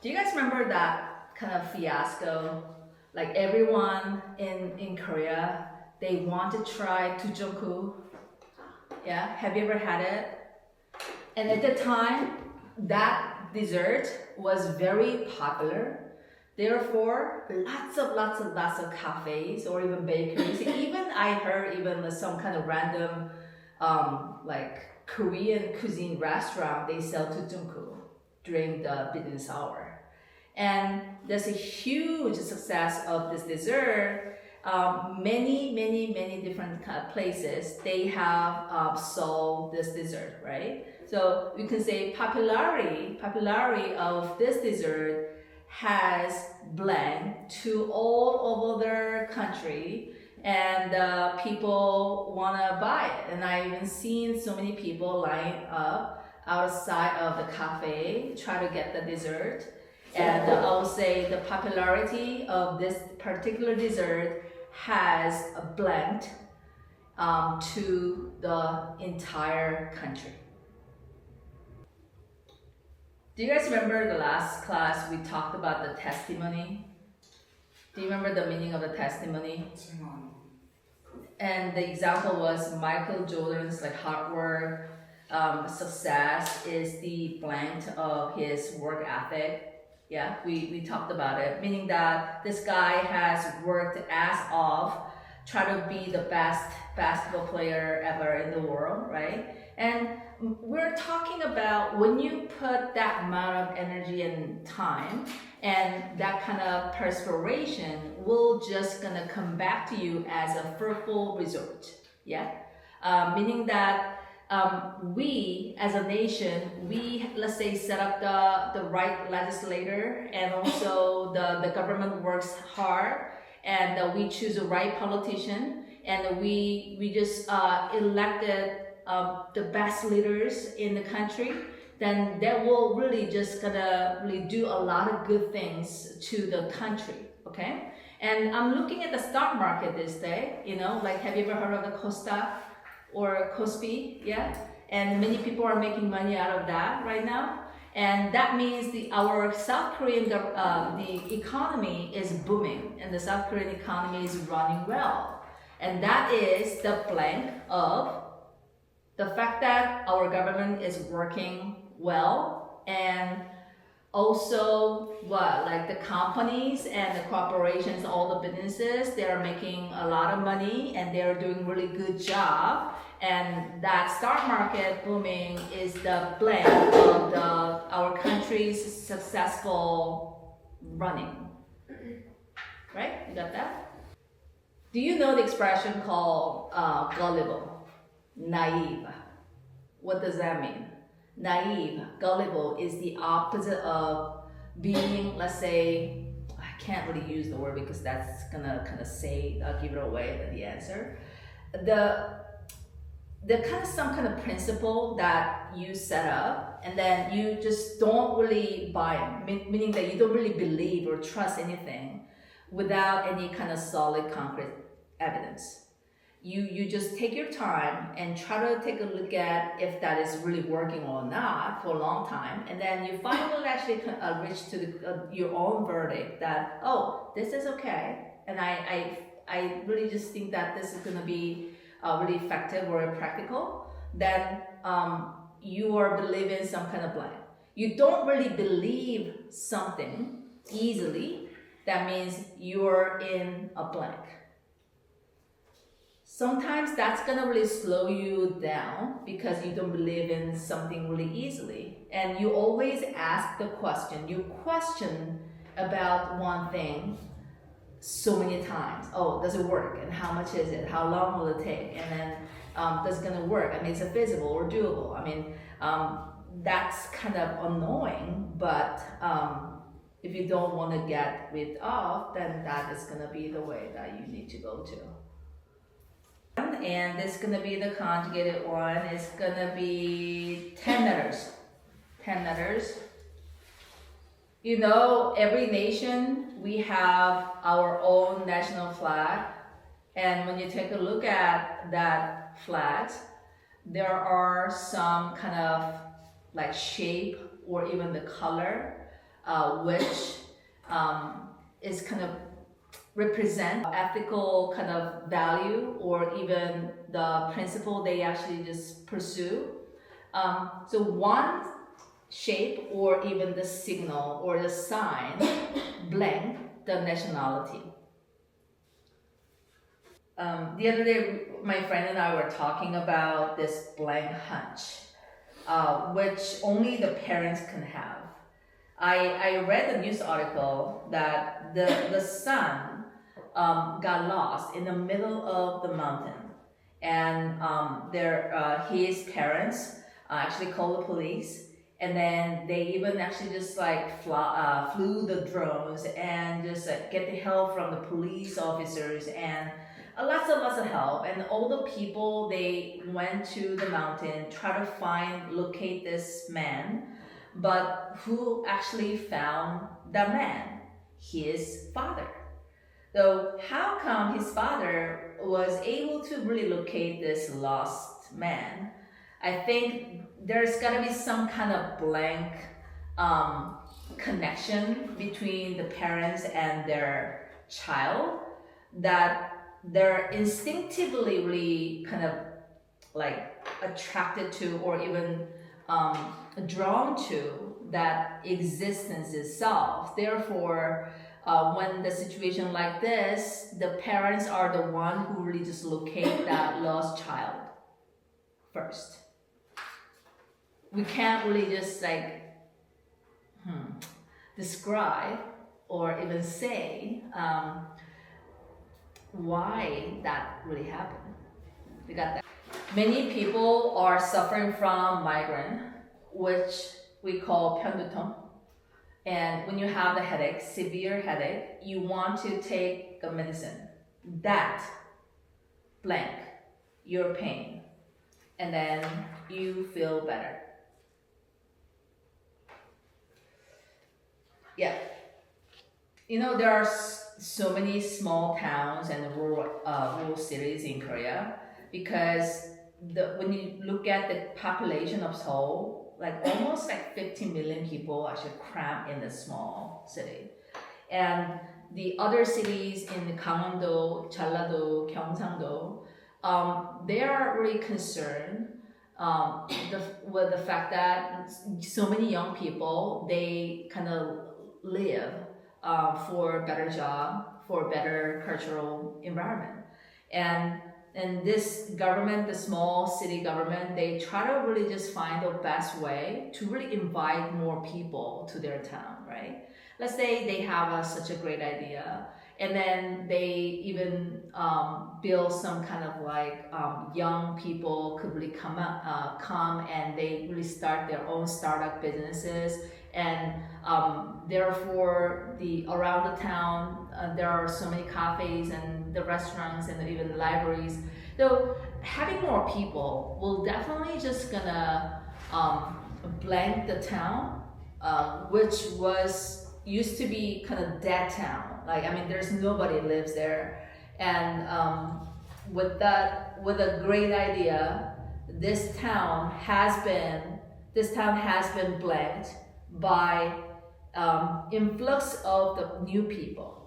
Do you guys remember that kind of fiasco? Like everyone in Korea, they want to try tujunku. Yeah, have you ever had it? And at the time, that dessert was very popular. Therefore, lots of cafes or even bakeries. Even I heard even some kind of random like Korean cuisine restaurant, they sell tujunku during the business hour. And there's a huge success of this dessert. Many different places they have sold this dessert, right? So you can say popularity of this dessert has blend to all over the country, and people wanna buy it. And I've even seen so many people line up outside of the cafe try to get the dessert. And I will say the popularity of this particular dessert has a blend to the entire country. Do you guys remember the last class we talked about the testimony? Do you remember the meaning of the testimony? And the example was Michael Jordan's like hard work, success is the blend of his work ethic. Yeah, we talked about it, meaning that this guy has worked ass off, try to be the best basketball player ever in the world, right? And we're talking about when you put that amount of energy and time and that kind of perspiration will just gonna come back to you as a fruitful result, yeah? Meaning that we as a nation, we let's say set up the right legislator, and also the government works hard, and we choose the right politician, and we just elected the best leaders in the country, then that will really just gonna really do a lot of good things to the country, okay? And I'm looking at the stock market this day, you know, like have you ever heard of the Costa or Kospi? Yeah, and many people are making money out of that right now, and that means our South Korean the economy is booming, and the South Korean economy is running well, and that is the blank of the fact that our government is working well, and also like the companies and the corporations, all the businesses, they're making a lot of money and they're doing really good job. And that stock market booming is the blend of our country's successful running. Right? You got that? Do you know the expression called gullible, naive? What does that mean? Naive, gullible is the opposite of being, let's say, I can't really use the word because that's gonna kind of give it away the answer. The kind of some kind of principle that you set up and then you just don't really buy it, meaning that you don't really believe or trust anything without any kind of solid concrete evidence. You just take your time and try to take a look at if that is really working or not for a long time, and then you finally actually reach to your own verdict that, oh, this is okay, and I really just think that this is going to be really effective or practical. Then you are believing some kind of blank. You don't really believe something easily, that means you're in a blank. Sometimes that's gonna really slow you down because you don't believe in something really easily. And you always ask the question, you question about one thing so many times. Oh, does it work? And how much is it? How long will it take? And then, does it gonna work? I mean, is it feasible or doable? I mean, that's kind of annoying, but if you don't wanna get rid of, then that is gonna be the way that you need to go to. And this is gonna be the conjugated one. It's gonna be 10 letters. 10 letters. You know, every nation, we have our own national flag. And when you take a look at that flag, there are some kind of like shape or even the color which is kind of represent ethical kind of value or even the principle they actually just pursue. So one shape or even the signal or the sign blank the nationality. The other day, my friend and I were talking about this blank hunch, which only the parents can have. I read a news article that the son got lost in the middle of the mountain, and his parents actually called the police, and then they even actually just like flew the drones and just get the help from the police officers and lots of help. And all the people, they went to the mountain, try to locate this man, but who actually found the man? His father. So how come his father was able to really locate this lost man? I think there's gotta be some kind of blank connection between the parents and their child that they're instinctively really kind of like attracted to or even drawn to that existence itself. Therefore, when the situation like this, the parents are the one who really just locate that lost child first. We can't really just like describe or even say why that really happened. We got that. Many people are suffering from migraine, which we call 편두통. And when you have the headache, severe headache, you want to take a medicine that blank your pain, and then you feel better. Yeah. You know, there are so many small towns and rural cities in Korea because when you look at the population of Seoul, like almost like 15 million people actually crammed in the small city. And the other cities in Gangwon-do, Jeollado, Gyeongsang-do, they are really concerned with the fact that so many young people, they kind of live for a better job, for a better cultural environment. And this government, the small city government, they try to really just find the best way to really invite more people to their town, right? Let's say they have such a great idea, and then they even build some kind of like young people could really come and they really start their own startup businesses. And therefore, around the town, there are so many cafes and the restaurants and even libraries. So having more people will definitely just gonna blank the town, which used to be kind of dead town. Like, I mean, there's nobody lives there. And with a great idea, this town has been blanked by influx of the new people.